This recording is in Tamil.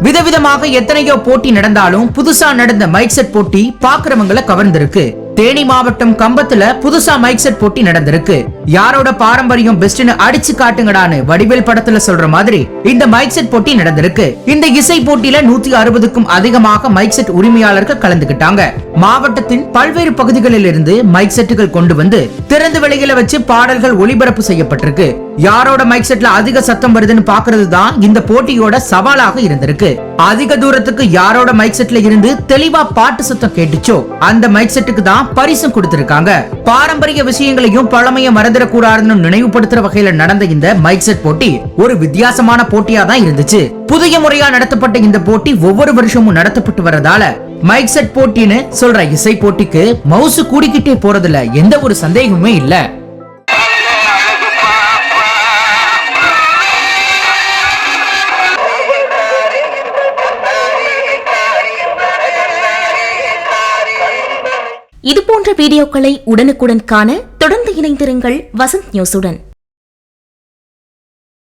விதவிதமாக எத்தனையோ போட்டி நடந்தாலும் புதுசா நடந்த மைக் செட் போட்டி பாக்குறவங்களை கவர்ந்திருக்கு. தேனி மாவட்டம் கம்பத்துல புதுசா மைக் செட் போட்டி நடந்திருக்கு. யாரோட பாரம்பரியம் பெஸ்ட்னு அடிச்சு காட்டுங்கடான்னு வடிவேல் படத்துல சொல்ற மாதிரி இந்த மைக் செட் போட்டி நடந்திருக்கு. இந்த இசை போட்டியில 160க்கும் அதிகமாக மைக் செட் உரிமையாளர்கள் கலந்துகிட்டாங்க. மாவட்டத்தின் பல்வேறு பகுதிகளில் இருந்து மைக் செட்டுகள் கொண்டு வந்து திறந்த வெளியில வச்சு பாடல்கள் ஒளிபரப்பு செய்யப்பட்டிருக்கு. யாரோட மைக் செட்ல அதிக சத்தம் வருதுன்னு பாக்குறது தான் இந்த போட்டியோட சவாலாக இருந்திருக்கு. அதிக தூரத்துக்கு யாரோட மைக் செட்ல இருந்து தெளிவா பாட்டு சத்தம் கேட்டுச்சோ அந்த மைக் செட்டுக்கு தான் பரிசு கொடுத்திருக்காங்க. பாரம்பரிய விஷயங்களையும் பழமையை மறந்துடக்கூடாதுன்னு நினைவுபடுத்துற வகையில நடந்த இந்த மைக் செட் போட்டி ஒரு வித்தியாசமான போட்டியா தான் இருந்துச்சு. புதிய முறையா நடத்தப்பட்ட இந்த போட்டி ஒவ்வொரு வருஷமும் நடத்தப்பட்டு வரதால மைக் செட் போட்டின்னு சொல்ற இசை போட்டிக்கு மவுசு கூடிக்கிட்டே போறதுல எந்த ஒரு சந்தேகமே இல்ல. இது போன்ற வீடியோக்களை உடனுக்குடன் காண தொடர்ந்து இணைந்திருங்கள் வசந்த் நியூஸுடன்.